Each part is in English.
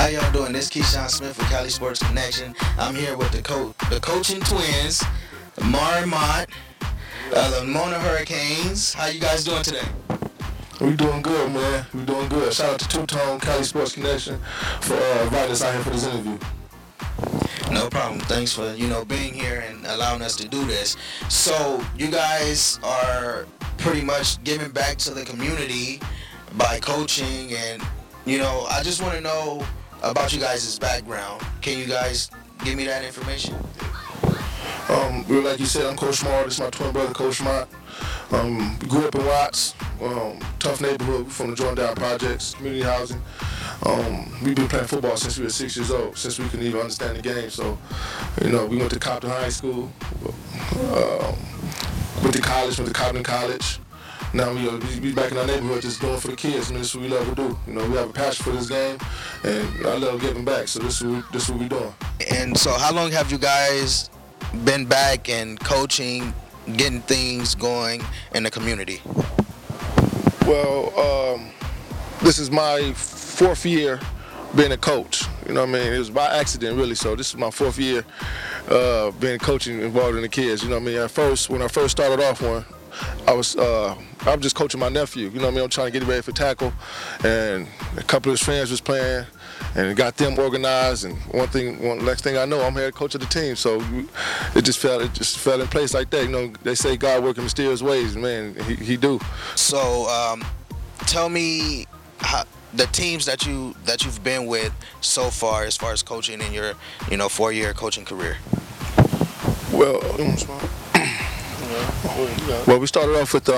How y'all doing? This is Keyshawn Smith with Cali Sports Connection. I'm here with the coaching twins, Marmont, the Mona Hurricanes. How you guys doing today? We doing good, man. We doing good. Shout out to Two-Tone, Cali Sports Connection, for inviting us out here for this interview. No problem. Thanks for being here and allowing us to do this. So you guys are pretty much giving back to the community by coaching, and I just want to know about you guys' background. Can you guys give me that information? Like you said, I'm Coach Smart. This is my twin brother, Coach Smart. Grew up in Watts, tough neighborhood from the Jordan Down Projects, community housing. We've been playing football since we were 6 years old, since we couldn't even understand the game. So, we went to Compton High School, went to college, went to Compton College. Now we back in our neighborhood just doing for the kids, and this is what we love to do. We have a passion for this game, and I love giving back, so this is what we're doing. And so how long have you guys been back and coaching, getting things going in the community? Well, this is my fourth year being a coach. It was by accident, really. So this is my fourth year being coaching, involved in the kids. At first, when I first started off I was just coaching my nephew. I'm trying to get him ready for tackle, and a couple of his friends was playing, and got them organized. And next thing I know, I'm head coach of the team. So it just fell in place like that. They say God works in mysterious ways, man. He do. So tell me the teams that you've been with so far, as far as coaching in your 4-year coaching career. Well, we started off with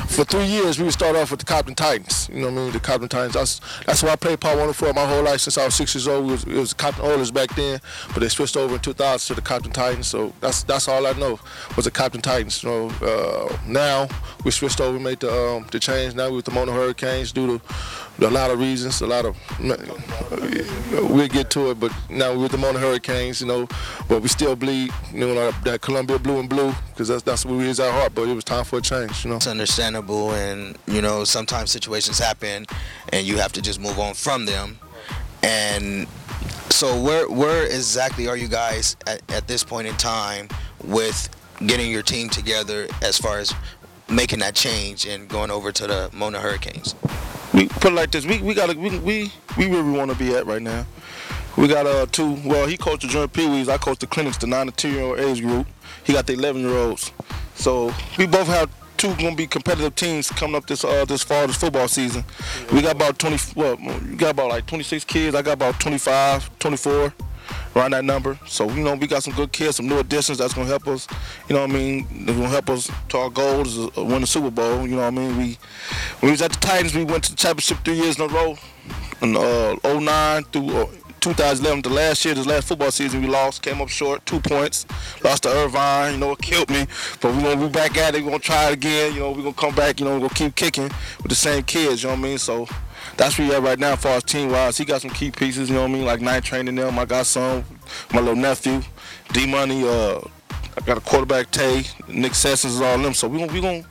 for 3 years we would start off with the Compton Titans. The Compton Titans. That's why I played Part 1 for my whole life since I was 6 years old. It was the Compton Oilers back then, but they switched over in 2000 to the Compton Titans. So that's all I know was the Compton Titans. Now we switched over, made the change. Now we're with the Mona Hurricanes due to a lot of reasons. We'll get to it, but now we're with the Mona Hurricanes. But we still bleed. That Columbia blue and blue, because that's what is our heart. But it was time for a change. It's understandable, and sometimes situations happen, and you have to just move on from them. And so, where exactly are you guys at this point in time with getting your team together, as far as making that change and going over to the Mona Hurricanes? We put it like this: we where we want to be at right now. We got two. Well, he coached the junior peewees. I coach the clinics, the 9 to 10-year-old age group. He got the 11-year-olds. So we both have two going to be competitive teams coming up this fall, this football season. We got about 26 kids. I got about 25, 24, around that number. So we got some good kids, some new additions that's going to help us. They're going to help us to our goals, win the Super Bowl. When we was at the Titans, we went to the championship 3 years in a row. In 09 through 2011, this last football season, we lost, came up short, 2 points, lost to Irvine. It killed me, but we're going to be back at it. We're going to try it again. We're going to come back. We're going to keep kicking with the same kids. So that's where we're at right now as far as team-wise. He got some key pieces, like Night Training them. I got some, my little nephew, D-Money. I got a quarterback, Tay, Nick Sessions, all them. So we're gonna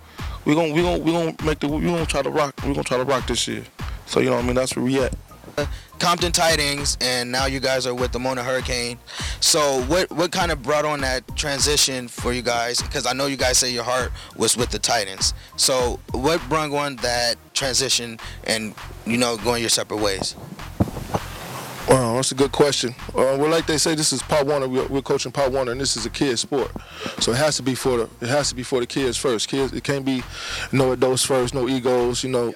try to rock. We're gonna try to rock this year. So that's where we at. Compton Titans, and now you guys are with the Mona Hurricane. So what kind of brought on that transition for you guys? Because I know you guys say your heart was with the Titans. So what brought on that transition and going your separate ways? Wow, that's a good question. Well, like they say, this is Part 1. We're coaching Part 1, and this is a kid's sport, so it has to be for the kids first. Kids, it can't be no adults first, no egos. When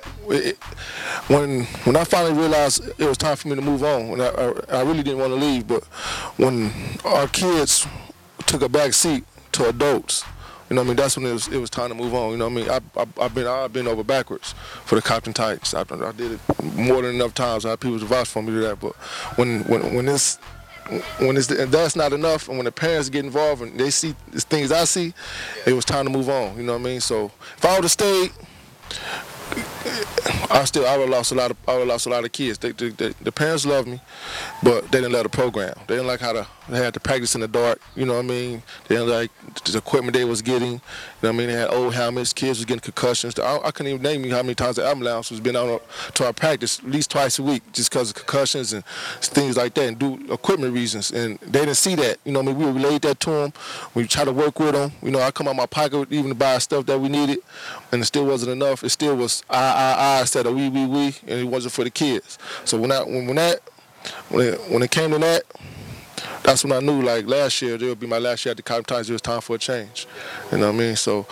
I finally realized it was time for me to move on, and I really didn't want to leave, but when our kids took a back seat to adults, that's when it was time to move on. I've been over backwards for the Compton Titans. I did it more than enough times. I had people to vouch for me to that. But when that's not enough, and when the parents get involved and they see the things I see, it was time to move on. So if I would have stayed, I would have lost a lot of kids. The parents loved me, but they didn't love the program. They didn't like they had to practice in the dark. You know what I mean? They didn't like the equipment they was getting. You know what I mean? They had old helmets. Kids was getting concussions. I couldn't even name you how many times the ambulance was been out to our practice at least twice a week just because of concussions and things like that and do equipment reasons. And they didn't see that. You know what I mean? We relayed that to them. We tried to work with them. You know, I come out my pocket even to buy stuff that we needed, and it still wasn't enough. It still was I instead of we, and it wasn't for the kids. So when it came to that, that's when I knew, like, last year, it would be my last year at the Cotton Times. It was time for a change. You know what I mean? So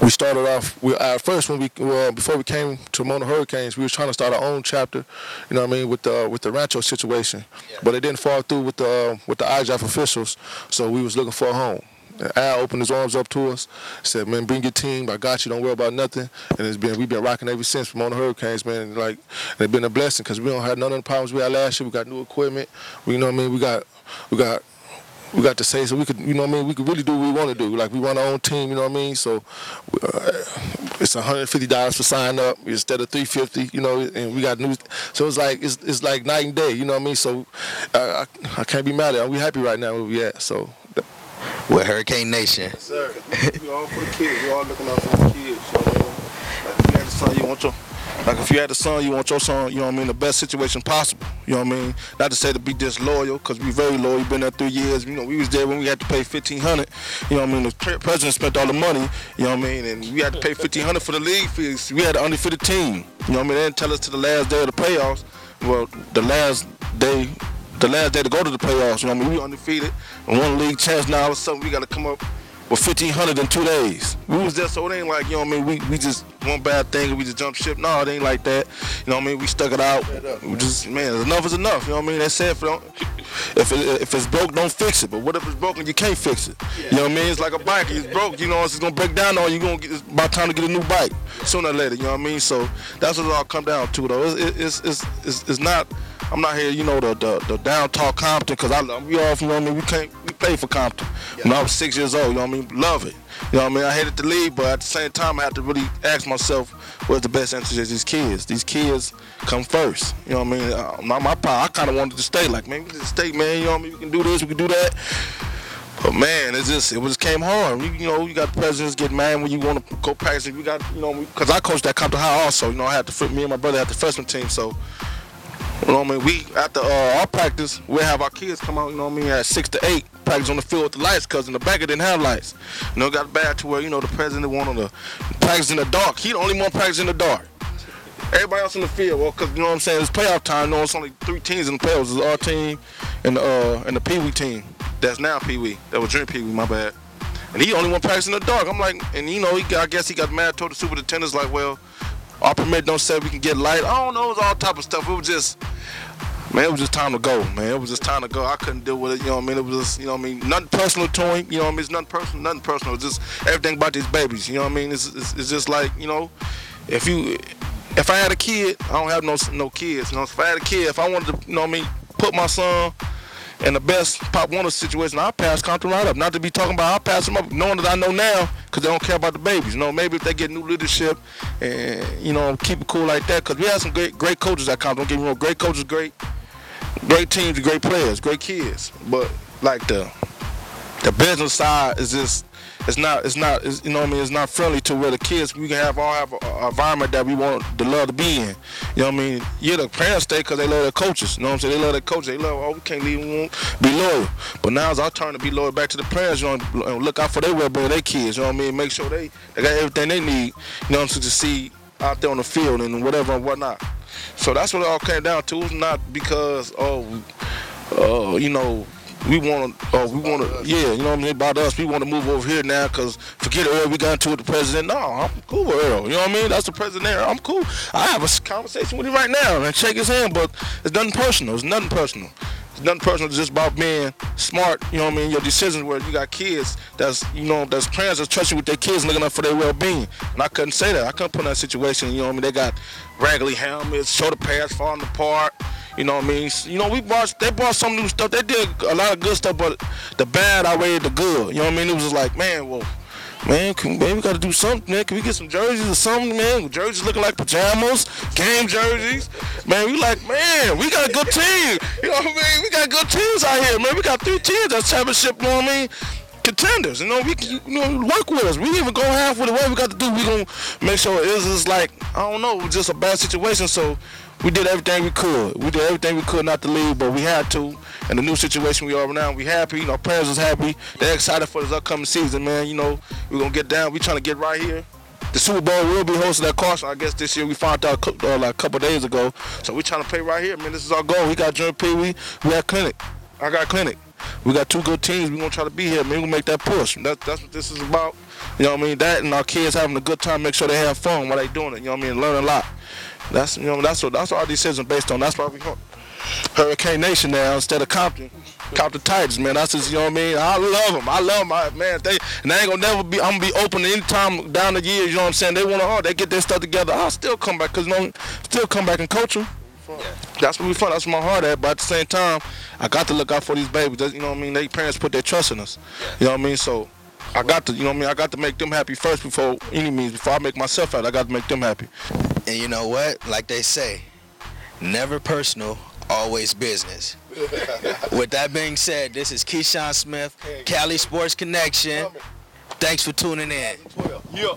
we started off, at first, before we came to Mona Hurricanes, we was trying to start our own chapter, you know what I mean, with the Rancho situation. Yeah. But it didn't fall through with the IJAF officials, so we was looking for a home. Al opened his arms up to us, said, "Man, bring your team. I got you. Don't worry about nothing." And we've been rocking ever since from Mona Hurricanes, man. And it's been a blessing because we don't have none of the problems we had last year. We got new equipment. You know what I mean? We got to say so we could, you know what I mean? We could really do what we want to do. Like, we run our own team, you know what I mean? So it's $150 for sign up instead of $350, you know. And we got new, so it's like night and day, you know what I mean? So I can't be mad at it. We happy right now where we at. So. With Hurricane Nation. Yes, sir. We all for the kids. We all looking out for the kids. You know what I mean? Like, if you had a son, if you had a son, you want your son, you know what I mean, the best situation possible. You know what I mean? Not to say to be disloyal, because we very loyal. We've been there 3 years. You know, we was there when we had to pay $1,500. You know what I mean? The president spent all the money. You know what I mean? And we had to pay $1,500 for the league fees. We had an undefeated team. You know what I mean? They didn't tell us to the last day of the playoffs. Well, the last day to go to the playoffs, you know what I mean? We undefeated and won the league chance. Now all of a sudden we got to come up with $1,500 in 2 days. We was there, so it ain't like, you know what I mean, we just one bad thing and we just jump ship. No, it ain't like that. You know what I mean? We stuck it out. We just, man, enough is enough. You know what I mean? They said if it's broke, don't fix it. But what if it's broken, you can't fix it? You know what I mean? It's like a bike. It's broke, you know, it's gonna break down on you. It's about time to get a new bike sooner or later. You know what I mean? So that's what it all come down to, though. It's not. I'm not here, you know, the down talk Compton, because we all, you know what I mean, we played for Compton when I was 6 years old, you know what I mean, love it. You know what I mean, I hated to leave, but at the same time, I had to really ask myself, what's the best interest of these kids? These kids come first, you know what I mean? My part, I kind of wanted to stay, like, man, we just stay, man, you know what I mean, we can do this, we can do that. But man, it just came hard. You know, you got presidents get mad when you want to go practice. We got, you know, because I coached at Compton High also, you know, me and my brother had the freshman team, so. You know what I mean? We, after our practice, we'll have our kids come out, you know what I mean, at 6 to 8, practice on the field with the lights, because in the back it didn't have lights. You know, it got bad to where, you know, the president wanted to practice in the dark. He the only one practice in the dark. Everybody else in the field, well, because, you know what I'm saying, it's playoff time. You know, it's only 3 teams in the playoffs. It's our team and the Pee Wee team. That's now Pee Wee. That was junior Pee Wee, my bad. And he the only one practicing in the dark. I'm like, and, you know, I guess he got mad, told the superintendents, like, well, our permit don't say we can get light. I don't know, it was all type of stuff. It was just time to go, man. It was just time to go. I couldn't deal with it, you know what I mean? It was just, you know what I mean? Nothing personal to him, you know what I mean? It's nothing personal. It's just everything about these babies, you know what I mean? It's just like, you know, if I had a kid, I don't have no kids. You know, if I had a kid, if I wanted to, you know what I mean, put my son in the best Pop Warner situation, I'll pass Compton right up. Not to be talking about, I'll pass them up, knowing that I know now, because they don't care about the babies. You know, maybe if they get new leadership and, you know, keep it cool like that, because we have some great coaches at Compton. Don't get me wrong, great coaches, great teams, great players, great kids. But, like, the business side is just, it's not, you know what I mean, it's not friendly to where the kids, we can all have an environment that we want the love to be in. You know what I mean? Yeah, the parents stay because they love their coaches. You know what I'm saying? They love their coaches. They love, we can't leave, we won't be loyal. But now it's our turn to be loyal back to the parents, you know, and look out for their well-being, their kids, you know what I mean? Make sure they got everything they need, you know what I'm saying, to see out there on the field and whatever and whatnot. So that's what it all came down to. It's not because, you know, we want to, yeah, you know what I mean, about us, we want to move over here now because forget Earl, we got into it with the president. No, I'm cool with Earl, you know what I mean? That's the president there. I'm cool. I have a conversation with him right now and shake his hand, but it's nothing personal. It's nothing personal. It's just about being smart, you know what I mean, your decisions where you got kids that's, you know, that's parents that's trusting with their kids looking out for their well-being. And I couldn't say that. I couldn't put in that situation, you know what I mean? They got raggedy helmets, shoulder pads falling apart. You know what I mean? You know, they brought some new stuff. They did a lot of good stuff, but the bad outweighed the good. You know what I mean? It was just like, man, well, man, we got to do something, man. Can we get some jerseys or something, man? Jerseys looking like pajamas, game jerseys. Man, we like, man, we got a good team. You know what I mean? We got good teams out here, man. We got 3 teams that's championship, you know what I mean? Contenders, you know, work with us. We even go half with it. What we got to do, we gonna make sure it is like, I don't know, just a bad situation. So we did everything we could. We did everything we could not to leave, but we had to. And the new situation we are now, we happy. You know, parents is happy. They're excited for this upcoming season, man. You know, we're gonna get down. We trying to get right here. The Super Bowl will be hosted at Carson, I guess, this year. We found out like a couple days ago. So we trying to play right here, man. This is our goal. We got Junior Pee Wee. We got Clinic. I got Clinic. We got 2 good teams. We're going to try to be here, man. We're going to make that push. That's what this is about. You know what I mean? That and our kids having a good time, make sure they have fun while they doing it. You know what I mean? Learn a lot. That's, you know, that's our decision based on. That's why we Hurricane Nation now instead of Compton Titans, man. That's just, you know what I mean? I love them. I love them, man. They ain't going to never be, I'm going to be open anytime down the years, you know what I'm saying? They want to, they get their stuff together. I'll still come back because, you know, still come back and coach them. Yeah. That's what we fun. That's where my heart at. But at the same time, I got to look out for these babies. You know what I mean? Their parents put their trust in us. You know what I mean? So I got to, you know what I mean? I got to make them happy first before any means. Before I make myself happy, I got to make them happy. And you know what? Like they say, never personal, always business. With that being said, this is Keyshawn Smith, Cali Sports Connection. Thanks for tuning in. Yeah.